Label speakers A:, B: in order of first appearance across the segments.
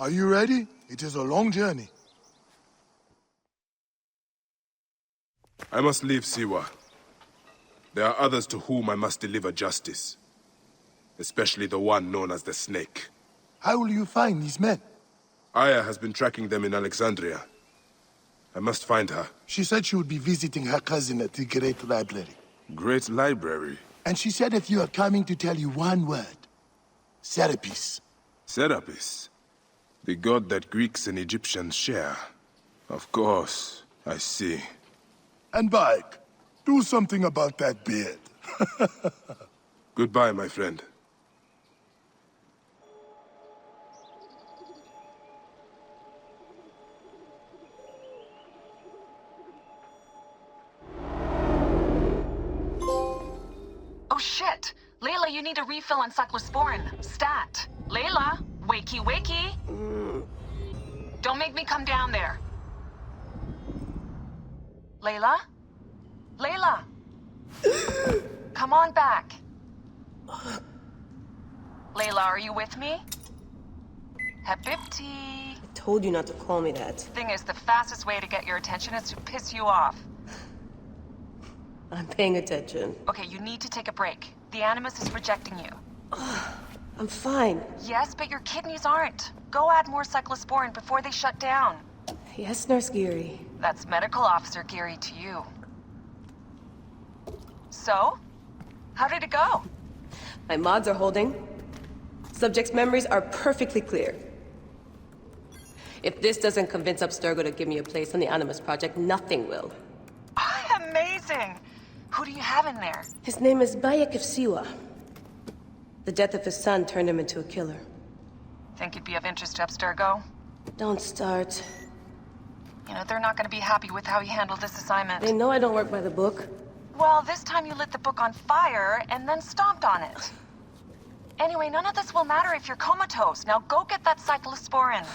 A: Are you ready? It is a long journey.
B: I must leave Siwa. There are others to whom I must deliver justice. Especially the one known as the Snake.
A: How will you find these men?
B: Aya has been tracking them in Alexandria. I must find her.
A: She said she would be visiting her cousin at the Great Library.
B: Great Library?
A: And she said if you are coming to tell you one word. Serapis.
B: Serapis? The god that Greeks and Egyptians share. Of course, I see.
A: And Bayek, do something about that beard.
B: Goodbye, my friend.
C: Oh shit! Layla, you need a refill on cyclosporin. Stat. Layla, wakey wakey. Don't make me come down there. Layla? Layla! Come on back. Layla, are you with me? Habibti.
D: I told you not to call me that.
C: Thing is, the fastest way to get your attention is to piss you off.
D: I'm paying attention.
C: Okay, you need to take a break. The Animus is rejecting you.
D: I'm fine.
C: Yes, but your kidneys aren't. Go add more cyclosporin before they shut down.
D: Yes, Nurse Geary.
C: That's Medical Officer Geary to you. So? How did it go?
D: My mods are holding. Subject's memories are perfectly clear. If this doesn't convince Abstergo to give me a place on the Animus project, nothing will.
C: Amazing! Who do you have in there?
D: His name is Bayek of Siwa. The death of his son turned him into a killer.
C: Think you'd be of interest to Abstergo?
D: Don't start.
C: You know, they're not gonna be happy with how you handled this assignment.
D: They know I don't work by the book.
C: Well, this time you lit the book on fire and then stomped on it. Anyway, none of this will matter if you're comatose. Now go get that cyclosporin.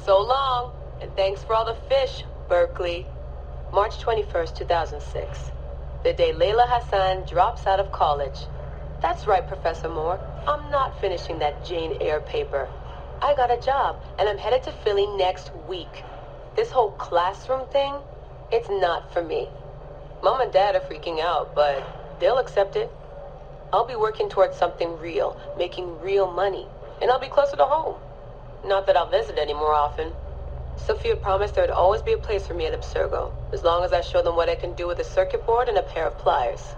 D: So long, and thanks for all the fish, Berkeley. March 21st, 2006. The day Layla Hassan drops out of college. That's right, Professor Moore. I'm not finishing that Jane Eyre paper. I got a job, and I'm headed to Philly next week. This whole classroom thing, it's not for me. Mom and Dad are freaking out, but they'll accept it. I'll be working towards something real, making real money, and I'll be closer to home. Not that I'll visit any more often. Sophia promised there would always be a place for me at Abstergo, as long as I show them what I can do with a circuit board and a pair of pliers.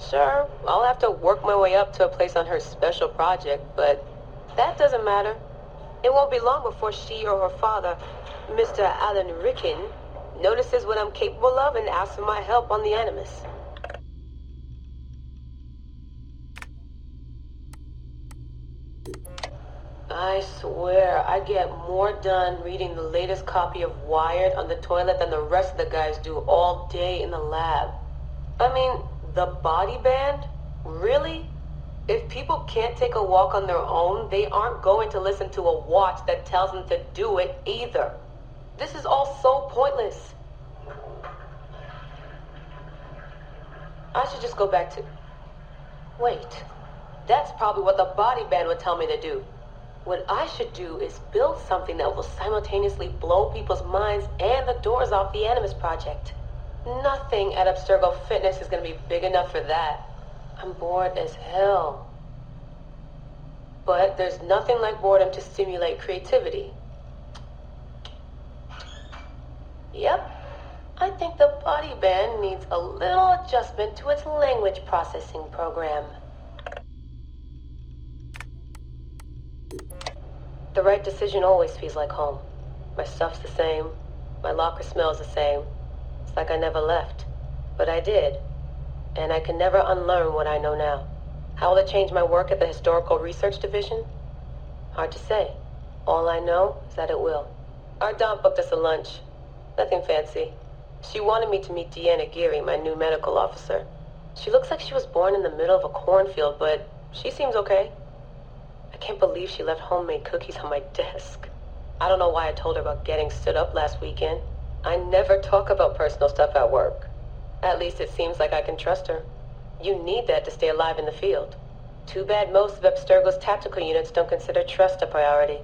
D: Sure, I'll have to work my way up to a place on her special project, but that doesn't matter. It won't be long before she or her father, Mr. Alan Ricken, notices what I'm capable of and asks for my help on the Animus. I swear, I get more done reading the latest copy of Wired on the toilet than the rest of the guys do all day in the lab. I mean, the body band? Really? If people can't take a walk on their own, they aren't going to listen to a watch that tells them to do it either. This is all so pointless. I should just go back to... Wait, that's probably what the body band would tell me to do. What I should do is build something that will simultaneously blow people's minds and the doors off the Animus project. Nothing at Abstergo Fitness is going to be big enough for that. I'm bored as hell. But there's nothing like boredom to stimulate creativity. Yep. I think the body band needs a little adjustment to its language processing program. The right decision always feels like home. My stuff's the same. My locker smells the same. It's like I never left. But I did. And I can never unlearn what I know now. How will it change my work at the Historical Research Division? Hard to say. All I know is that it will. Our Dom booked us a lunch. Nothing fancy. She wanted me to meet Deanna Geary, my new medical officer. She looks like she was born in the middle of a cornfield, but she seems okay. I can't believe she left homemade cookies on my desk. I don't know why I told her about getting stood up last weekend. I never talk about personal stuff at work. At least it seems like I can trust her. You need that to stay alive in the field. Too bad most of Abstergo's tactical units don't consider trust a priority.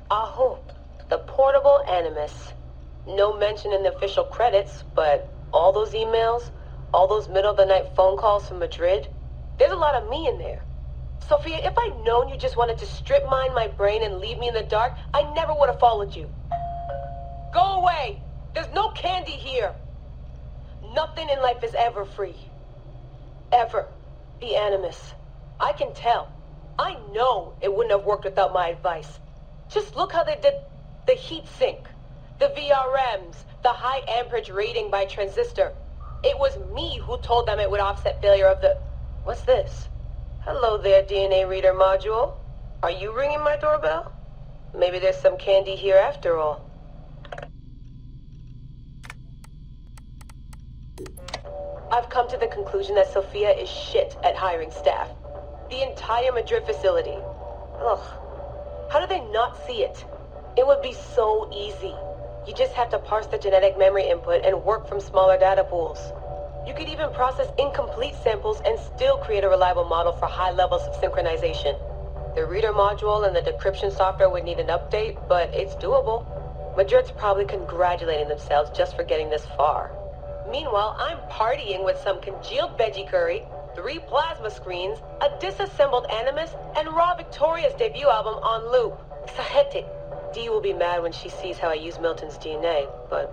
D: Aho, the portable Animus. No mention in the official credits, but all those emails, all those middle-of-the-night phone calls from Madrid, there's a lot of me in there. Sophia, if I'd known you just wanted to strip mine my brain and leave me in the dark, I never would have followed you. Go away! There's no candy here! Nothing in life is ever free. Ever. The Animus. I can tell. I know it wouldn't have worked without my advice. Just look how they did the heat sink, the VRMs, the high amperage rating by transistor. It was me who told them it would offset failure of the... What's this? Hello there, DNA reader module. Are you ringing my doorbell? Maybe there's some candy here after all. I've come to the conclusion that Sophia is shit at hiring staff. The entire Madrid facility. Ugh. How do they not see it? It would be so easy. You just have to parse the genetic memory input and work from smaller data pools. You could even process incomplete samples and still create a reliable model for high levels of synchronization. The reader module and the decryption software would need an update, but it's doable. Madrid's probably congratulating themselves just for getting this far. Meanwhile, I'm partying with some congealed veggie curry, 3 plasma screens, a disassembled Animus, and Raw Victoria's debut album on loop. SEKHMET. Dee will be mad when she sees how I use Milton's DNA, but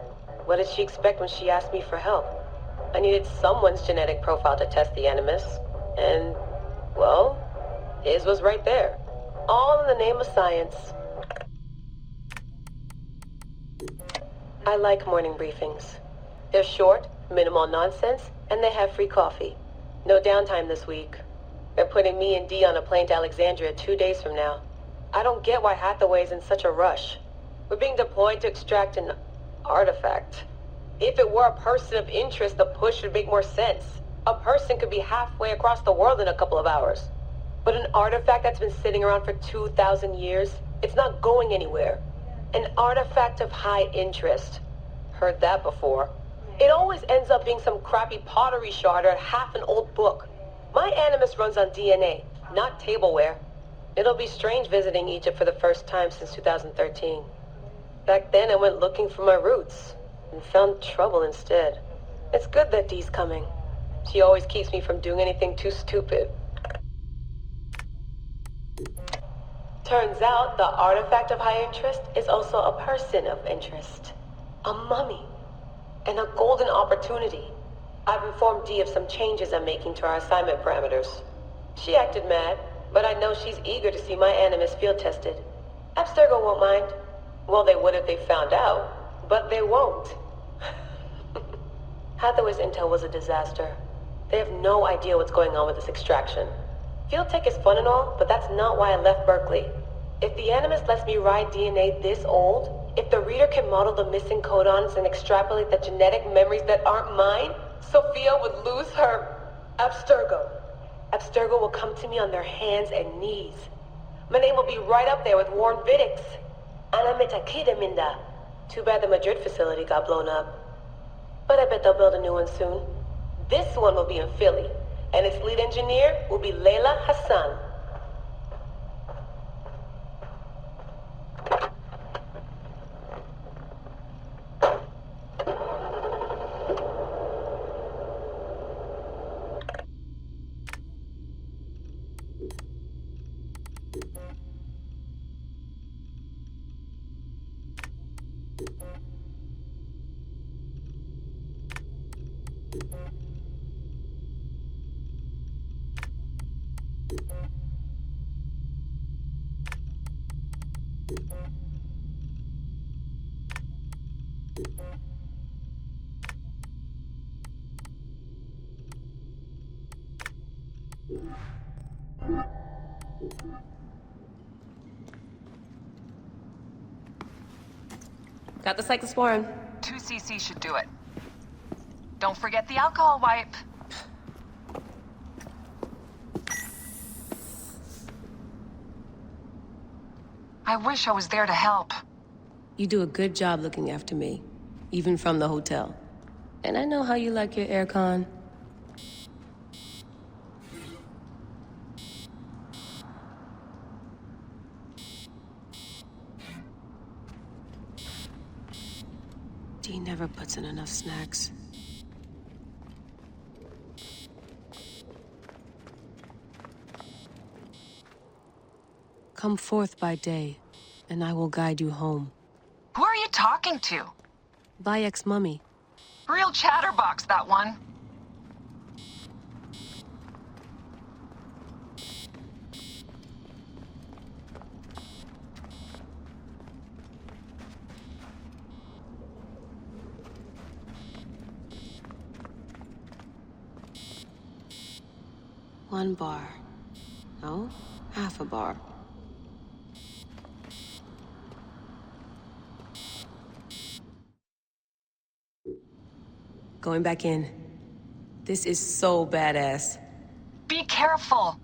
D: what did she expect when she asked me for help? I needed someone's genetic profile to test the Animus, and, well, his was right there. All in the name of science. I like morning briefings. They're short, minimal nonsense, and they have free coffee. No downtime this week. They're putting me and Dee on a plane to Alexandria 2 days from now. I don't get why Hathaway's in such a rush. We're being deployed to extract an artifact. If it were a person of interest, the push would make more sense. A person could be halfway across the world in a couple of hours. But an artifact that's been sitting around for 2,000 years, it's not going anywhere. An artifact of high interest. Heard that before. It always ends up being some crappy pottery shard or half an old book. My Animus runs on DNA, not tableware. It'll be strange visiting Egypt for the first time since 2013. Back then I went looking for my roots, and found trouble instead. It's good that Dee's coming. She always keeps me from doing anything too stupid. Turns out the artifact of high interest is also a person of interest. A mummy. And a golden opportunity. I've informed Dee of some changes I'm making to our assignment parameters. She acted mad, but I know she's eager to see my Animus field tested. Abstergo won't mind. Well, they would if they found out, but they won't. Hathaway's intel was a disaster. They have no idea what's going on with this extraction. Field tech is fun and all, but that's not why I left Berkeley. If the Animus lets me ride DNA this old, if the reader can model the missing codons and extrapolate the genetic memories that aren't mine, Sophia would lose her Abstergo. Abstergo will come to me on their hands and knees. My name will be right up there with Warren Vidick's. Ana Metakidaminda. Too bad the Madrid facility got blown up. But I bet they'll build a new one soon. This one will be in Philly, and its lead engineer will be Layla Hassan.
E: Got the cyclosporin.
C: 2 cc should do it. Don't forget the alcohol wipe. I wish I was there to help.
E: You do a good job looking after me, even from the hotel. And I know how you like your aircon. Dee never puts in enough snacks. Come forth by day, and I will guide you home.
C: Who are you talking to?
E: Bayek's mummy.
C: Real chatterbox, that one.
E: One bar. No, half a bar. Going back in. This is so badass.
C: Be careful.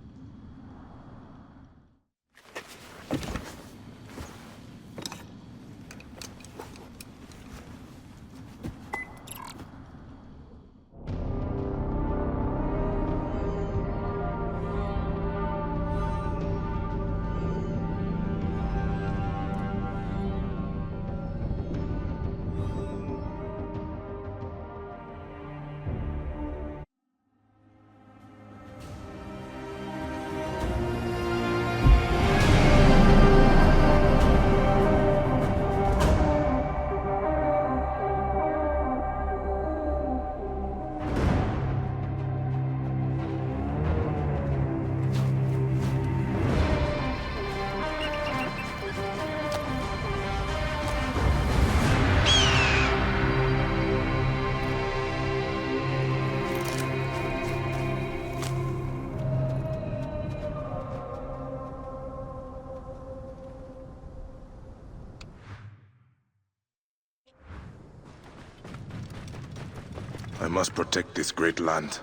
B: I must protect this great land.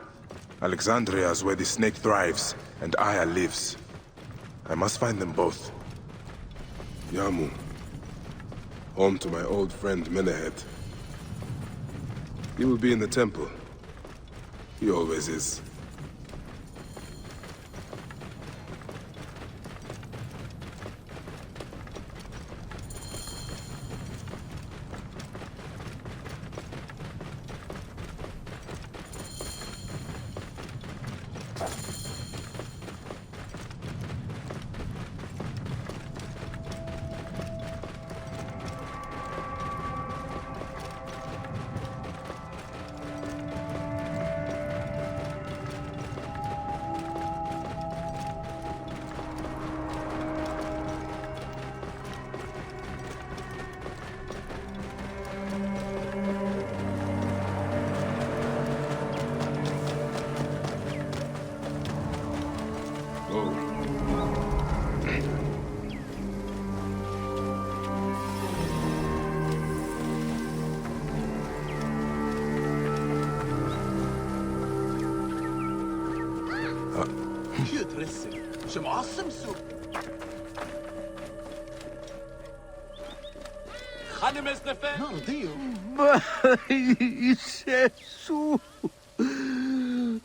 B: Alexandria is where the snake thrives, and Aya lives. I must find them both. Yamu. Home to my old friend Menehet. He will be in the temple. He always is.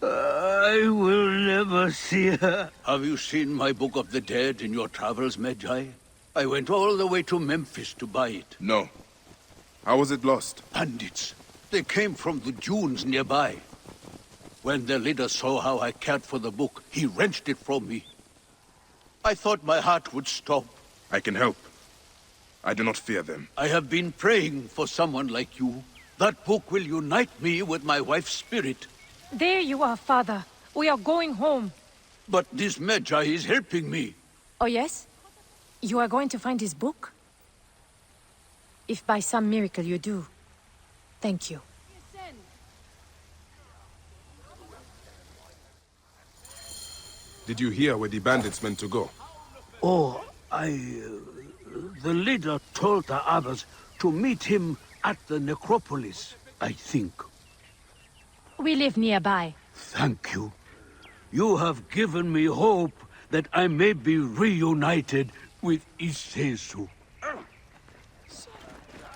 F: I will never see her. Have you seen my Book of the Dead in your travels, Medjay? I went all the way to Memphis to buy it.
B: No. How was it lost?
F: Bandits. They came from the dunes nearby. When their leader saw how I cared for the book, he wrenched it from me. I thought my heart would stop.
B: I can help. I do not fear them.
F: I have been praying for someone like you. That book will unite me with my wife's spirit.
G: There you are, Father. We are going home.
F: But this Medjay is helping me.
G: Oh, yes? You are going to find his book? If by some miracle you do, thank you.
B: Did you hear where the bandits meant to go?
F: Oh, the leader told the others to meet him at the necropolis, I think.
G: We live nearby.
F: Thank you. You have given me hope that I may be reunited with Isesu.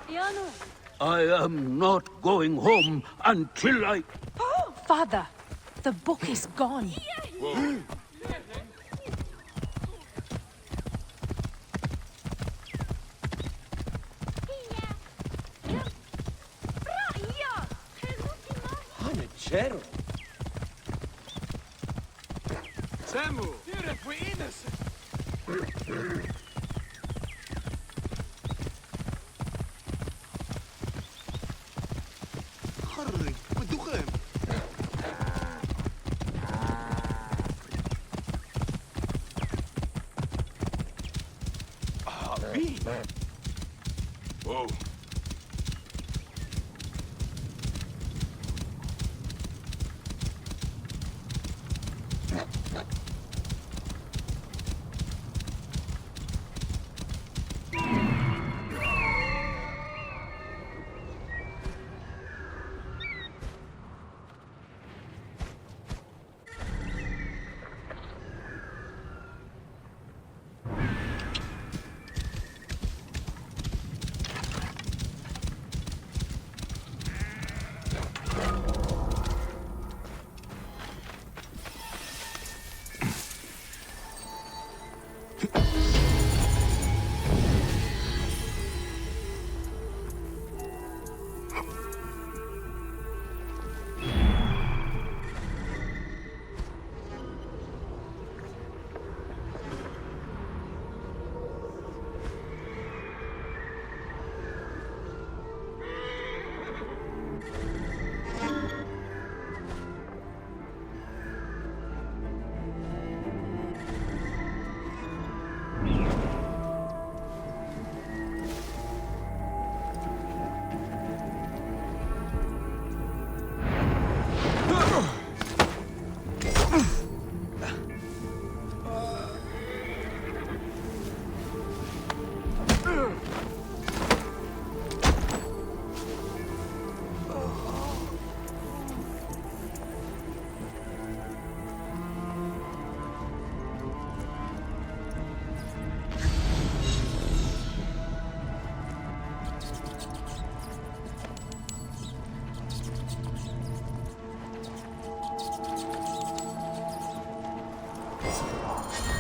G: Yano.
F: I am not going home until I...
G: Father, the book is gone.
H: Samu! Beautiful innocent!
A: خرج بالدخان.
B: Whoa.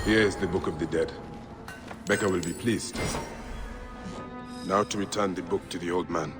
B: Here is the Book of the Dead. Becca will be pleased. Now to return the book to the old man.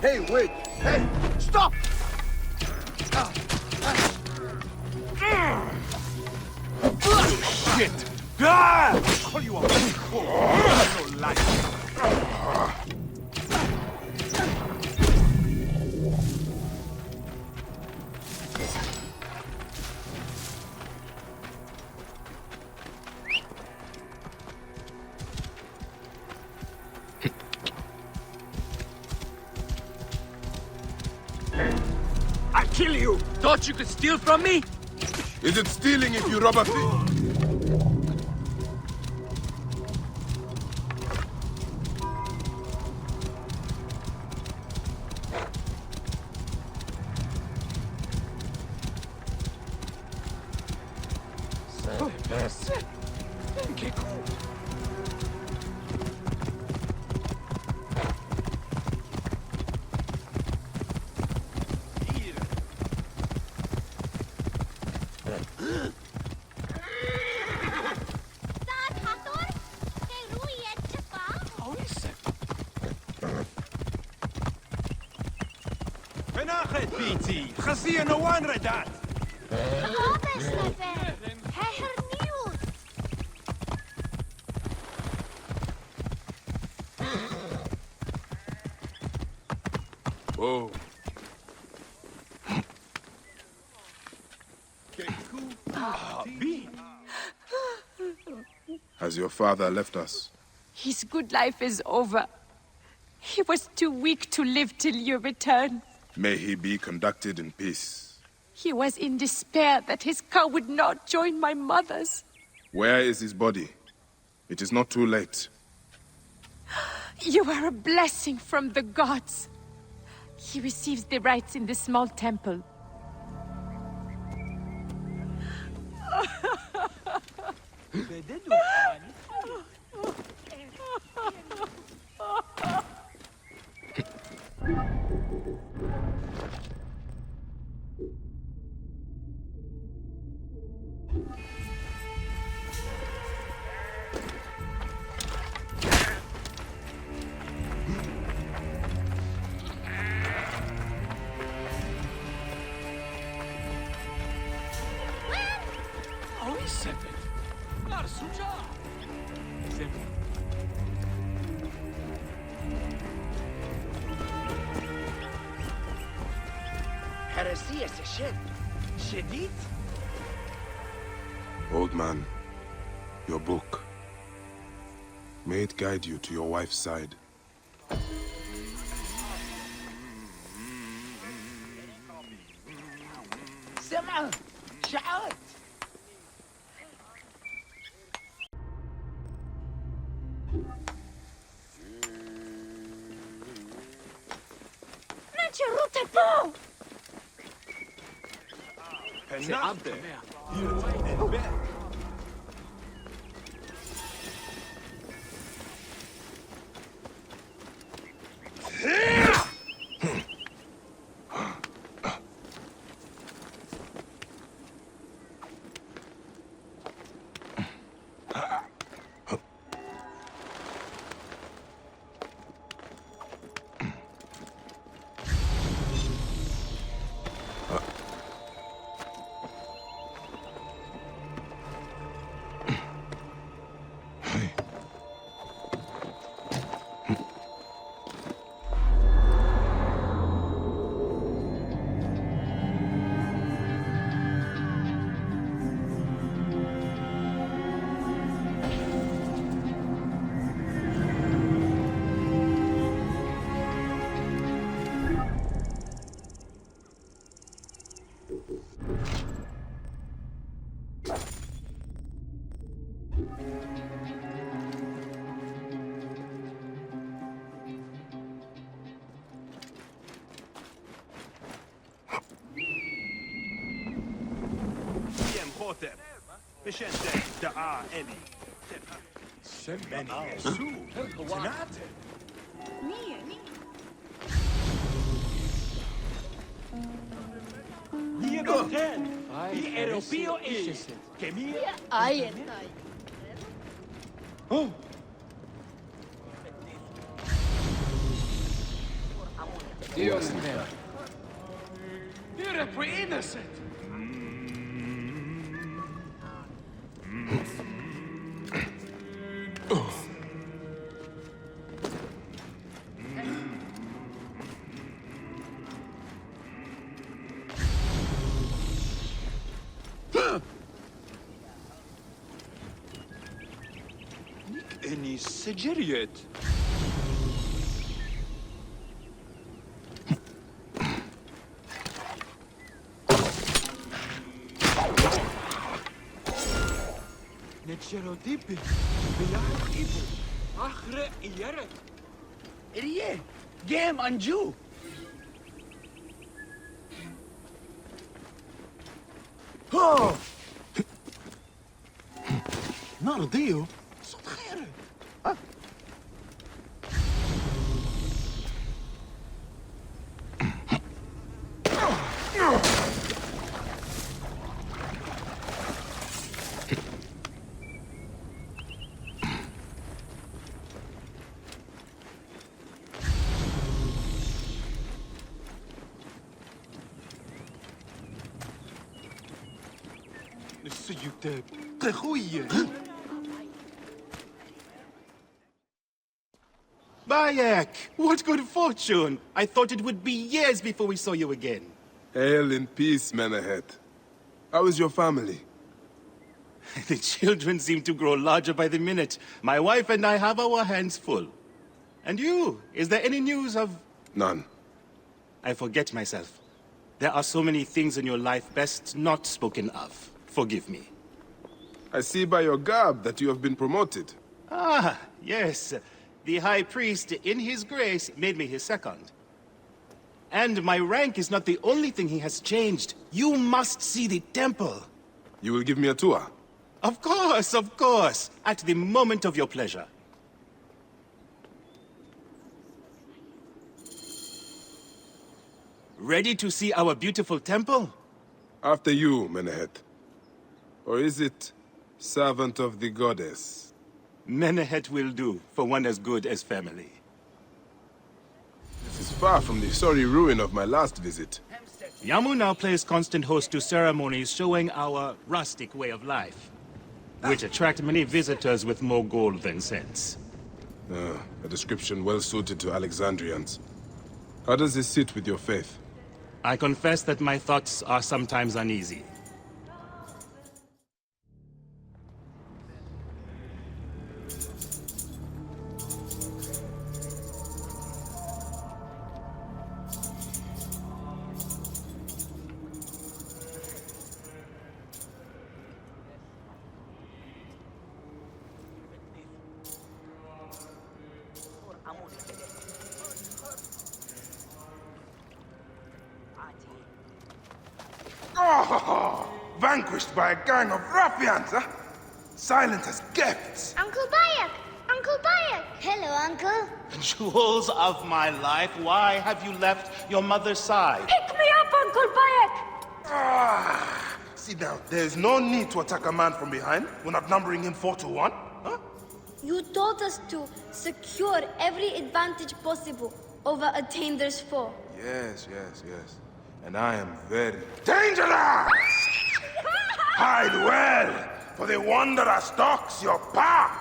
A: Hey, wait! Hey! Stop!
H: Shit! Ah! Call you a no life.
F: I kill you! Thought you could steal from me?
B: Is it stealing if you rob a thief?
H: فناخد بيتي خاصية نوان ردات
B: Whoa. Has your father left us?
G: His good life is over. He was too weak to live till you return.
B: May he be conducted in peace.
G: He was in despair that his cow would not join my mother's.
B: Where is his body? It is not too late.
G: You are a blessing from the gods. He receives the rites in the small temple.
B: Old man, your book. May it guide you to your wife's side.
H: We're innocent. Any Syndicate. Netjerotipi, Bayek Ibu, Achre Yeret.
F: Idiot! Game Anju!
A: Oh! Not a deal.
I: Bayek! What good fortune! I thought it would be years before we saw you again.
B: Hail in peace, Menahet. How is your family?
I: The children seem to grow larger by the minute. My wife and I have our hands full. And you, is there any news of...
B: None.
I: I forget myself. There are so many things in your life best not spoken of. Forgive me.
B: I see by your garb that you have been promoted.
I: Ah, yes. The High Priest, in his grace, made me his second. And my rank is not the only thing he has changed. You must see the temple.
B: You will give me a tour?
I: Of course, of course. At the moment of your pleasure. Ready to see our beautiful temple?
B: After you, Menehet. Or is it servant of the goddess?
I: Menehet will do, for one as good as family.
B: This is far from the sorry ruin of my last visit.
I: Yamu now plays constant host to ceremonies showing our rustic way of life, which attract many visitors with more gold than sense.
B: A description well suited to Alexandrians. How does this sit with your faith?
I: I confess that my thoughts are sometimes uneasy.
B: Oh, vanquished by a gang of ruffians, huh? Silent as gifts.
J: Uncle Bayek! Uncle Bayek! Hello, Uncle.
I: Jewels of my life, why have you left your mother's side?
J: Pick me up, Uncle Bayek!
B: Sit down. There's no need to attack a man from behind. We're not numbering him 4 to 1, huh?
J: You told us to secure every advantage possible over a Tainder's foe.
B: Yes. And I am very dangerous! Hide well, for the wanderer stalks your path!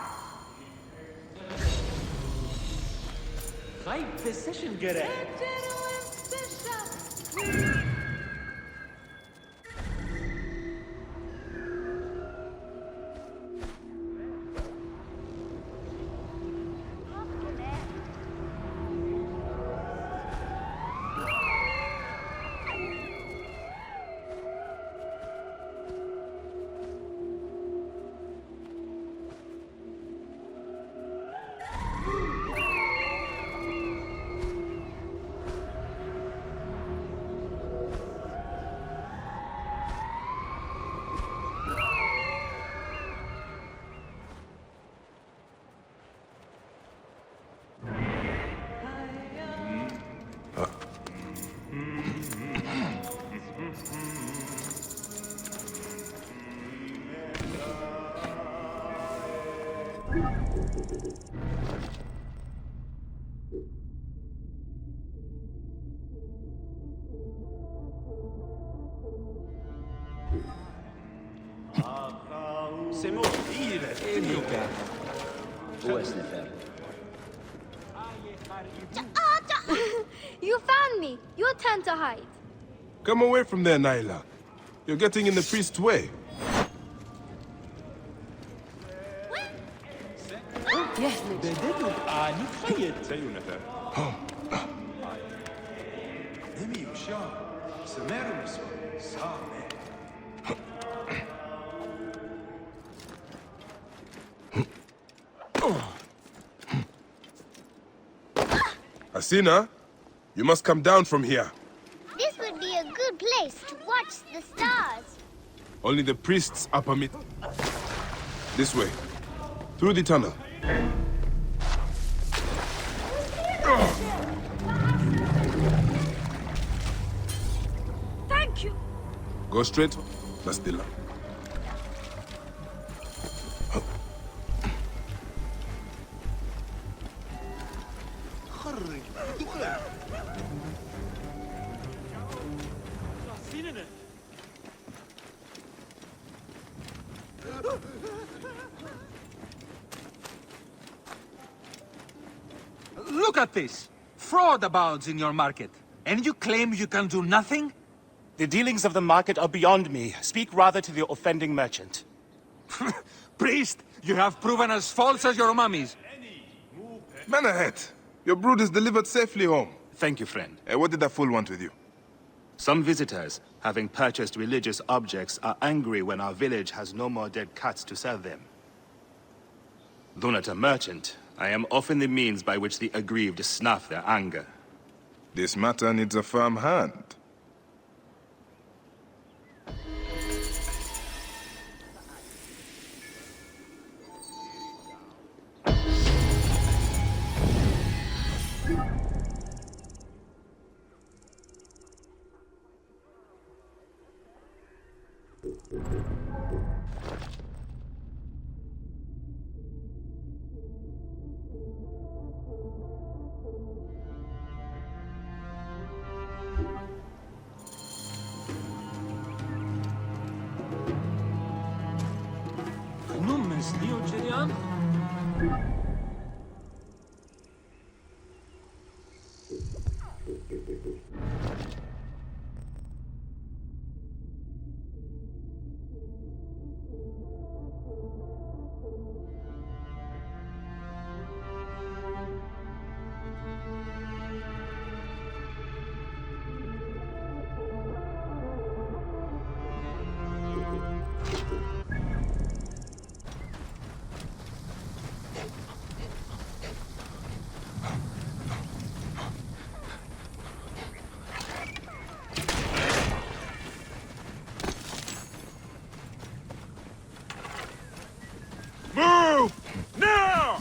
H: High position, get it. C'est mon fils, c'est mieux. Où est-ce
J: You found me! Your turn to hide.
B: Come away from there, Layla. You're getting in the priest's way. Asina, you must come down from here.
J: This would be a good place to watch the stars.
B: Only the priests are permitted. This way. Through the tunnel.
J: Thank you.
B: Go straight. That's the line.
F: Look at this! Fraud abounds in your market. And you claim you can do nothing?
I: The dealings of the market are beyond me. Speak rather to the offending merchant.
K: Priest, you have proven as false as your mummies.
B: Man ahead. Your brood is delivered safely home.
I: Thank you, friend.
B: What did that fool want with you?
I: Some visitors, having purchased religious objects, are angry when our village has no more dead cats to sell them. Though not a merchant, I am often the means by which the aggrieved snuff their anger.
B: This matter needs a firm hand.
K: Move! Now!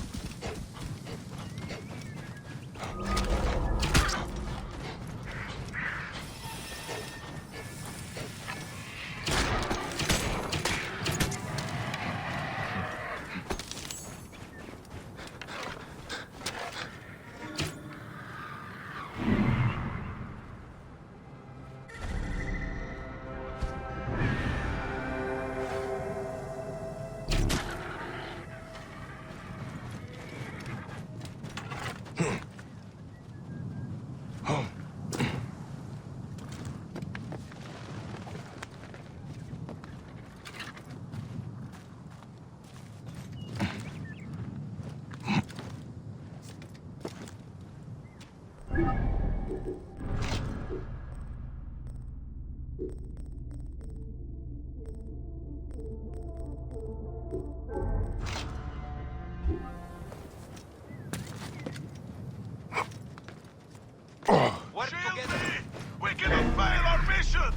A: We're gonna fail our mission!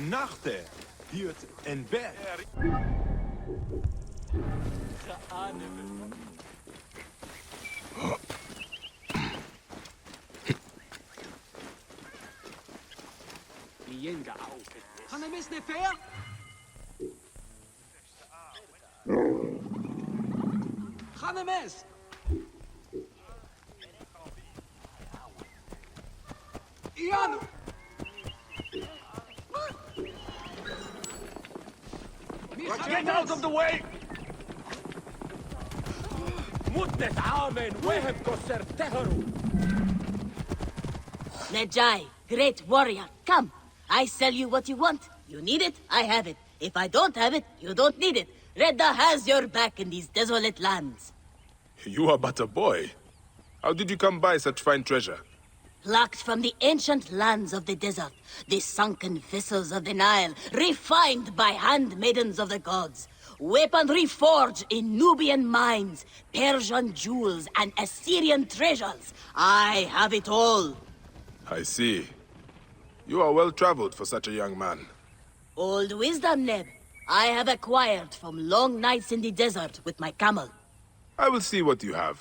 K: Nachte hiert en berg.
H: Animus ne fair? Animus! Ian!
K: Get out of the way! مدة عام وهب كسر تهروا.
L: Medjay, great warrior, come. I sell you what you want. You need it, I have it. If I don't have it, you don't need it. Redda has your back in these desolate lands.
B: You are but a boy. How did you come by such fine treasure?
L: Plucked from the ancient lands of the desert, the sunken vessels of the Nile, refined by handmaidens of the gods. Weaponry forged in Nubian mines, Persian jewels, and Assyrian treasures. I have it all.
B: I see. You are well-traveled for such a young man.
L: Old wisdom, Neb. I have acquired from long nights in the desert with my camel.
B: I will see what you have.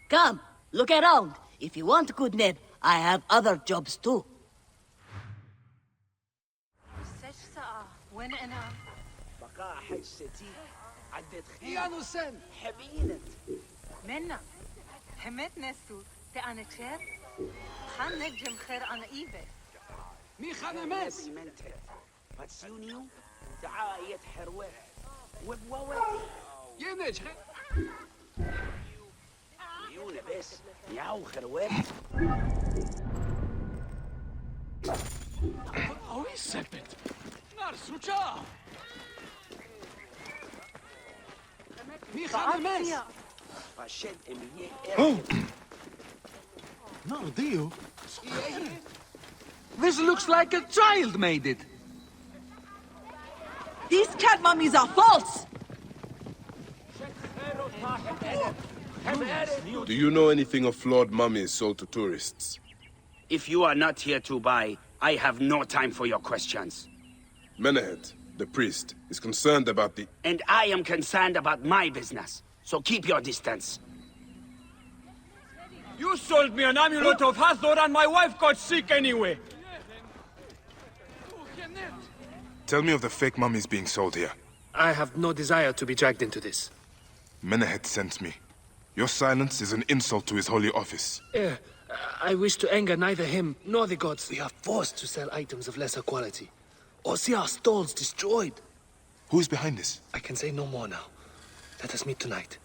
L: Come, look around. If you want good Neb, I have other jobs too.
H: Ian Hussein!
M: منا حمت نسو تأنا تشير خان نجم خير أنا إيفي
H: مي خانمس!
N: باتسيونيو دعاية حروة وبواوي
H: ينج
N: يونا بس ياو خروات
H: أوي سكت نار سوچا مي خانمس!
N: باشد امية
K: No, Dio.
H: This looks like a child made it!
O: These cat mummies are false!
B: Do you know anything of flawed mummies sold to tourists?
N: If you are not here to buy, I have no time for your questions.
B: Menehet, the priest, is concerned about the...
N: And I am concerned about my business, so keep your distance.
K: You sold me an amulet of Hathor and my wife got sick anyway.
B: Tell me of the fake mummies being sold here.
P: I have no desire to be dragged into this.
B: Menehet sent me. Your silence is an insult to his holy office.
P: I wish to anger neither him nor the gods. We are forced to sell items of lesser quality, or see our stalls destroyed.
B: Who is behind this?
P: I can say no more now. Let us meet tonight,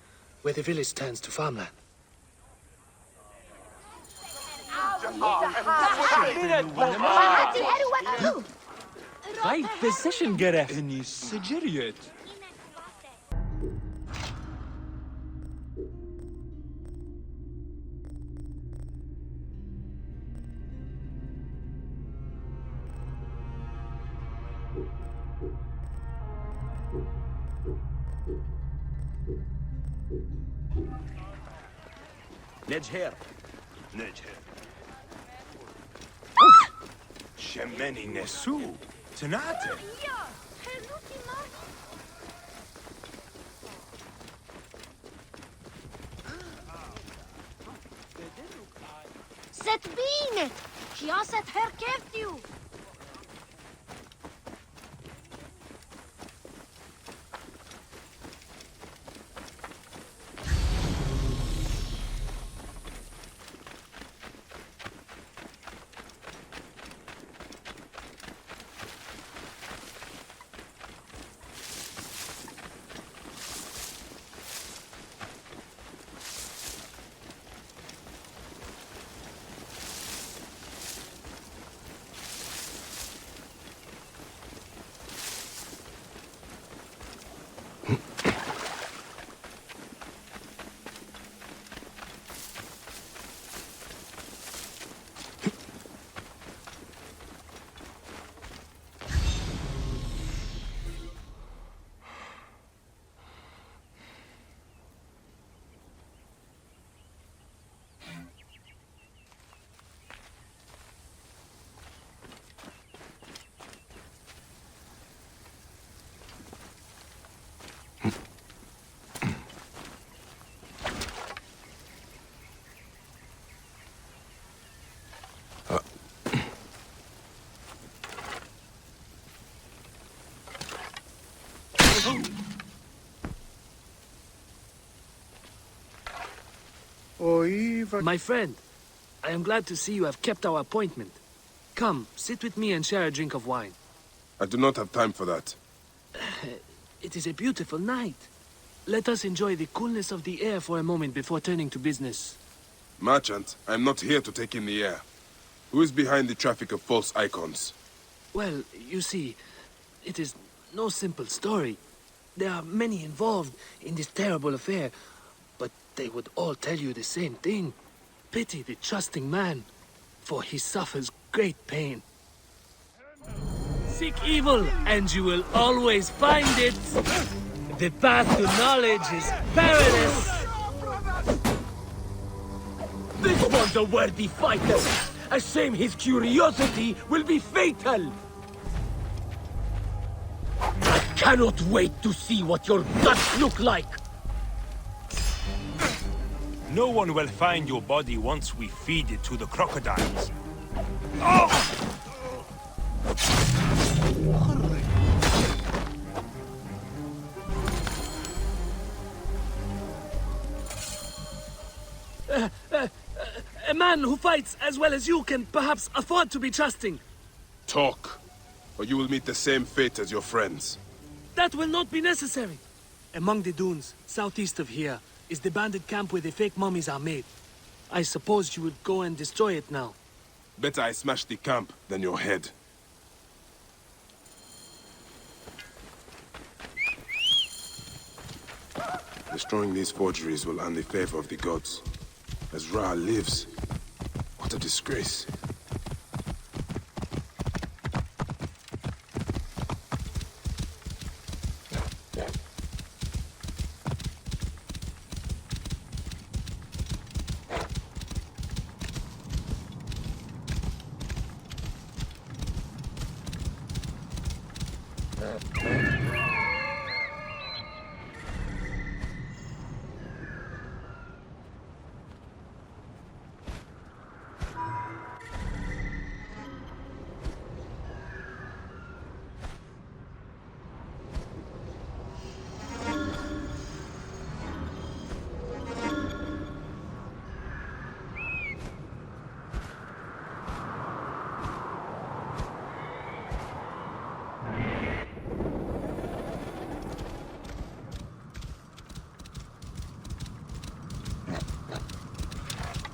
P: where the village turns to farmland.
K: High position gerecht. إني سجريت.
N: Medjay.
K: Medjay. Shemeni Nesu. Tanate.
J: Set binet! Kiaset her keftiu!
P: My friend, I am glad to see you have kept our appointment. Come, sit with me and share a drink of wine.
B: I do not have time for that.
P: It is a beautiful night. Let us enjoy the coolness of the air for a moment before turning to business.
B: Merchant, I am not here to take in the air. Who is behind the traffic of false icons?
P: Well, you see, it is no simple story. There are many involved in this terrible affair, but they would all tell you the same thing. Pity the trusting man, for he suffers great pain. Seek evil, and you will always find it. The path to knowledge is perilous.
K: This one's a worthy fighter. A shame his curiosity will be fatal. I cannot wait to see what your guts look like.
Q: No one will find your body once we feed it to the crocodiles. Oh!
P: A man who fights as well as you can perhaps afford to be trusting.
B: Talk, or you will meet the same fate as your friends.
P: That will not be necessary. Among the dunes, southeast of here, is the bandit camp where the fake mummies are made. I suppose you would go and destroy it now.
B: Better I smash the camp than your head. Destroying these forgeries will earn the favor of the gods. As Ra lives, what a disgrace.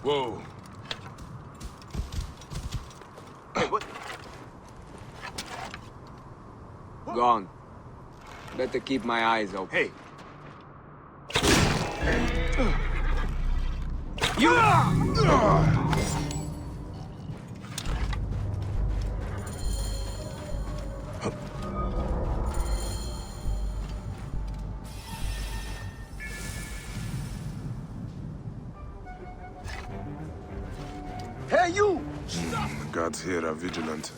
B: Whoa.
R: Hey, what? Gone. Better keep my eyes open.
K: Hey. You!
B: Hey, you! Stop! The guards here are vigilant.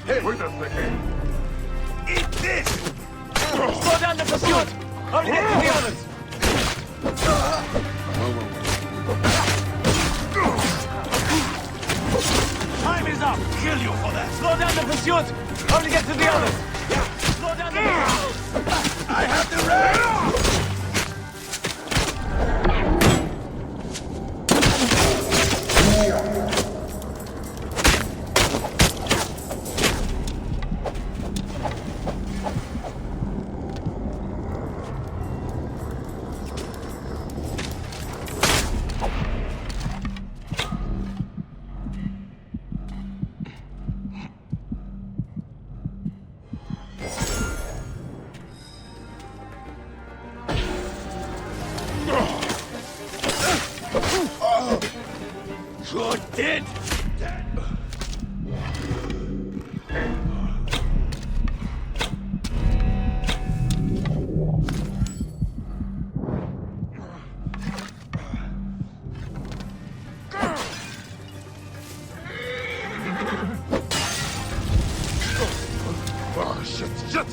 K: Hey, wait a second. Eat this! Slow down the pursuit! I'll get to the others! Time is up! Kill you for that! Slow down the pursuit! I'll get to the others! Slow down the pursuit! I have the rail! You're dead!
B: Oh, shit, shit!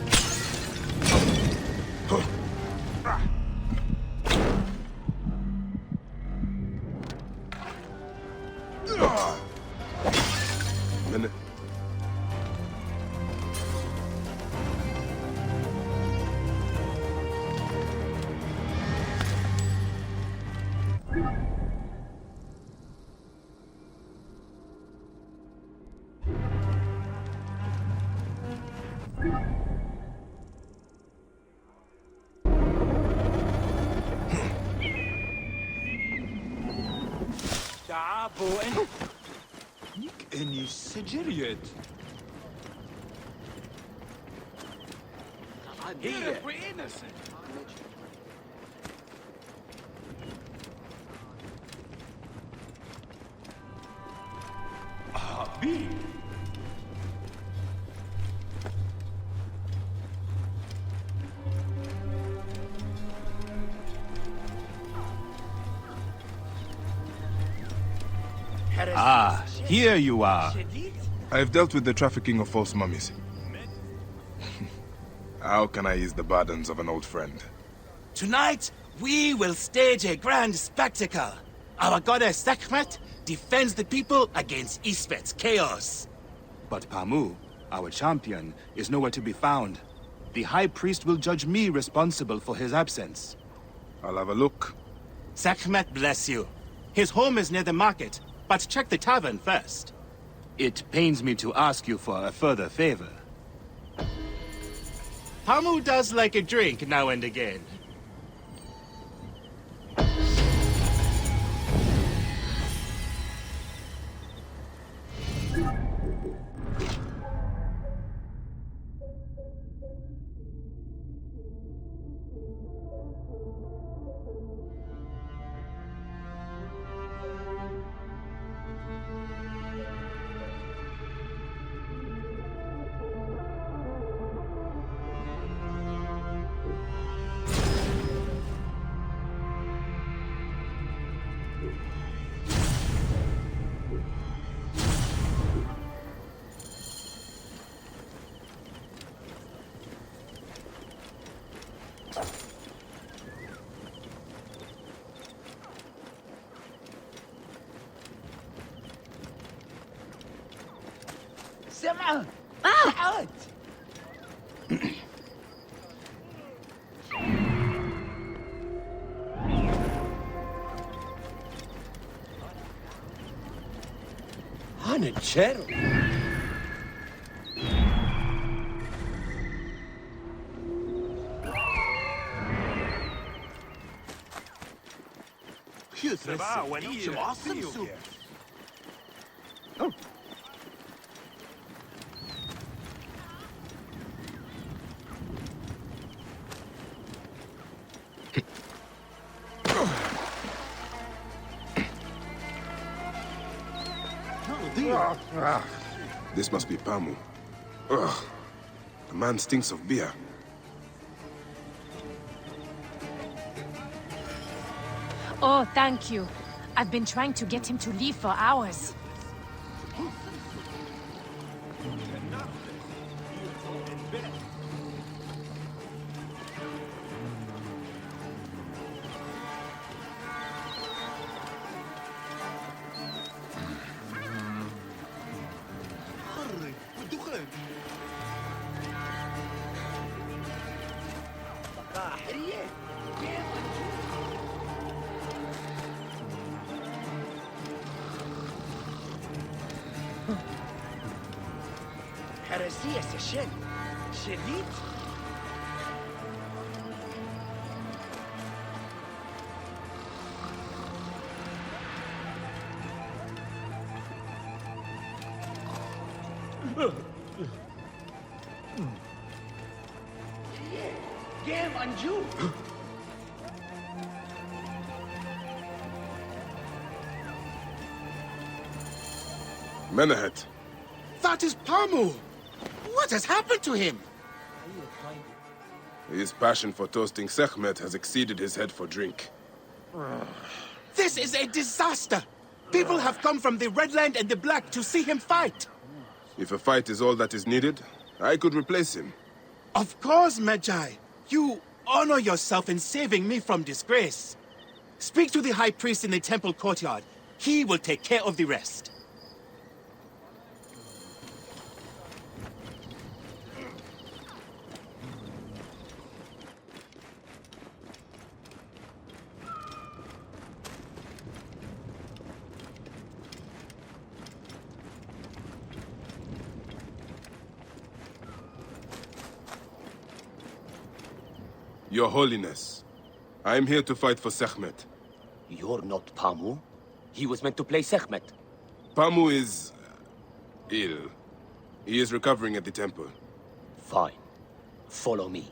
K: تعبوا انت اني سجريت هي بي
I: Ah, here you are.
B: I've dealt with the trafficking of false mummies. How can I ease the burdens of an old friend?
K: Tonight, we will stage a grand spectacle. Our goddess SEKHMET defends the people against Ispet's chaos.
I: But Pamu, our champion, is nowhere to be found. The High Priest will judge me responsible for his absence.
B: I'll have a look.
K: SEKHMET bless you. His home is near the market, but check the tavern first.
I: It pains me to ask you for a further favor.
K: Pamu does like a drink now and again.
H: سمعة
K: تعال
H: هنتشارك
K: some awesome soup.
H: Oh.
B: This must be Pamu. Ugh. The man stinks of beer.
G: Oh, thank you. I've been trying to get him to leave for hours.
K: هرسية سشن شديد جيم أنجو
B: Menahet.
K: That is Pamu! What has happened to him?
B: His passion for toasting SEKHMET has exceeded his head for drink.
K: This is a disaster! People have come from the Red Land and the Black to see him fight!
B: If a fight is all that is needed, I could replace him.
K: Of course, Medjay. You honor yourself in saving me from disgrace. Speak to the High Priest in the temple courtyard. He will take care of the rest.
B: Your Holiness, I am here to fight for SEKHMET.
S: You're not Pamu. He was meant to play SEKHMET.
B: Pamu is... ill. He is recovering at the temple.
S: Fine. Follow me.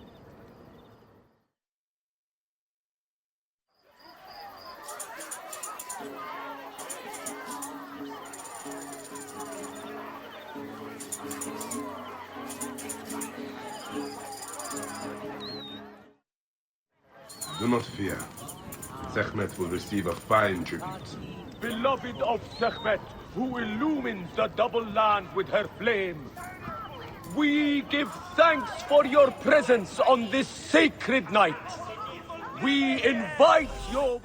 B: Do not fear. SEKHMET will receive a fine tribute.
T: Beloved of SEKHMET, who illumines the double land with her flame, we give thanks for your presence on this sacred night. We invite your...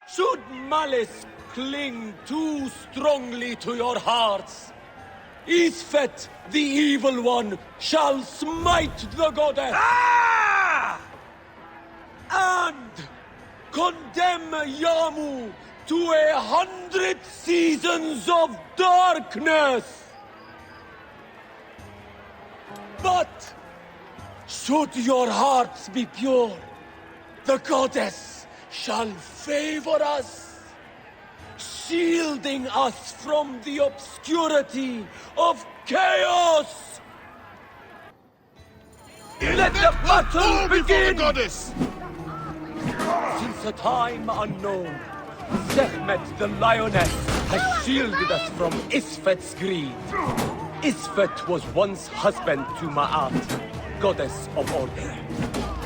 T: Should malice cling too strongly to your hearts, Isfet, the evil one, shall smite the goddess. And condemn Yamu to 100 seasons of darkness. But should your hearts be pure, the goddess shall favor us, shielding us from the obscurity of chaos. Let the battle begin! Goddess! Since a time unknown, SEKHMET the Lioness has shielded us from Isfet's greed. Isfet was once husband to Ma'at, goddess of order.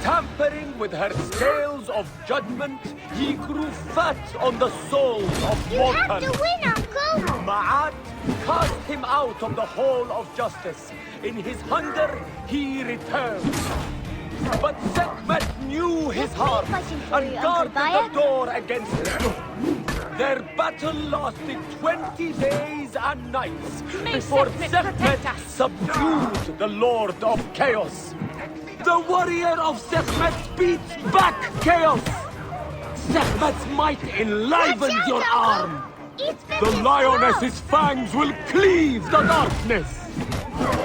T: Tampering with her scales of judgment, he grew fat on the souls of mortals.
J: You have to win, Uncle!
T: Ma'at cast him out of the hall of justice. In his hunger, he returned. But SEKHMET knew his heart and guarded the door against him. Their battle lasted 20 days and nights before SEKHMET subdued the Lord of Chaos. The warrior of SEKHMET beats back chaos. SEKHMET's might enlivens your arm. The lioness's fangs will cleave the darkness.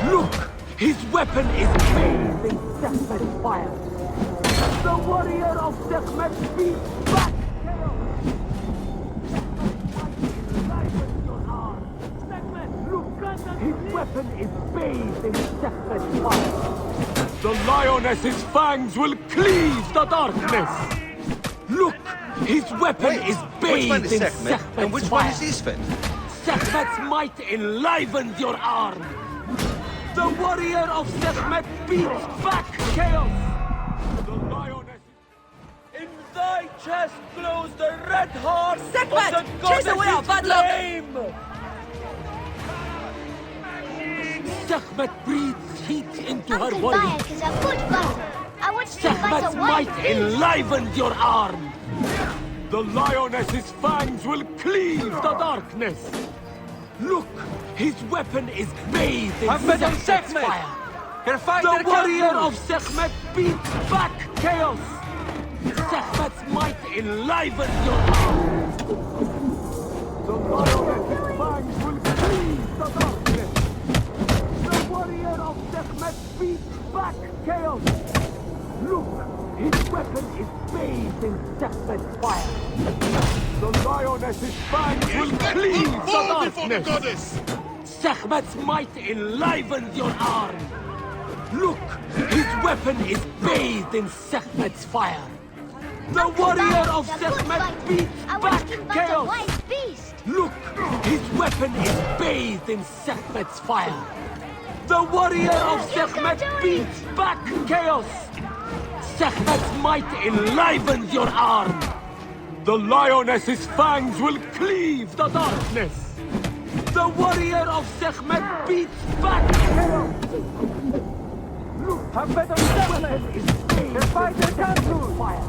T: Look, his weapon is bathed in SEKHMET's fire. The warrior of SEKHMET beats back chaos. His weapon is bathed in SEKHMET's fire. The lioness's fangs will cleave the darkness. Look, his weapon is bathed in SEKHMET and which one is Isfet? SEKHMET's might enlivens your arm. The warrior of SEKHMET beats back chaos. The lioness. In thy chest glows the red heart of the
O: chase away our bad luck.
T: flame. SEKHMET breathes heat into her body.
J: Bayek is a good fighter. I watched him fight
T: SEKHMET's
J: a
T: might
J: wild beast.
T: enlivens your arm. The lioness's fangs will cleave the darkness. Look, his weapon is bathed in SEKHMET's fire. The warrior of SEKHMET beats back chaos. SEKHMET's might enlivens your arm. The lioness's fangs will cleave the darkness. The warrior of SEKHMET beats back chaos. Look, his weapon is bathed in SEKHMET's fire. The lioness's fangs will cleave the darkness. SEKHMET's might enlivens your arm. Look, his weapon is bathed in SEKHMET's fire. The warrior of SEKHMET beats back chaos. Look, his weapon is bathed in SEKHMET's fire. The warrior of SEKHMET beats back chaos. SEKHMET's might enlivens your arm. The lioness's fangs will cleave the darkness. The warrior of SEKHMET beats back chaos. Look, SEKHMET is bathed in SEKHMET's fire.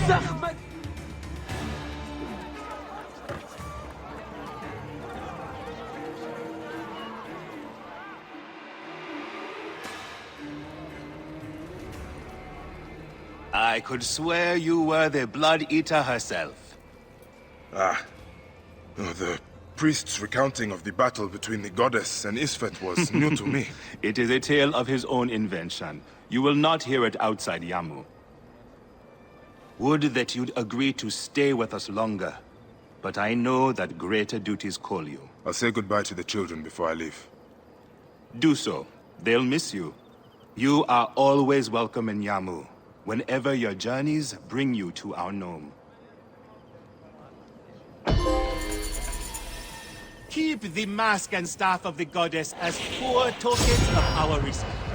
T: SEKHMET.
I: I could swear you were the Blood Eater herself.
B: Ah. Oh, the priest's recounting of the battle between the goddess and Isfet was new to me.
I: It is a tale of his own invention. You will not hear it outside Yamu. Would that you'd agree to stay with us longer. But I know that greater duties call you.
B: I'll say goodbye to the children before I leave.
I: Do so. They'll miss you. You are always welcome in Yamu, whenever your journeys bring you to our gnome.
K: Keep the mask and staff of the goddess as poor tokens of our respect.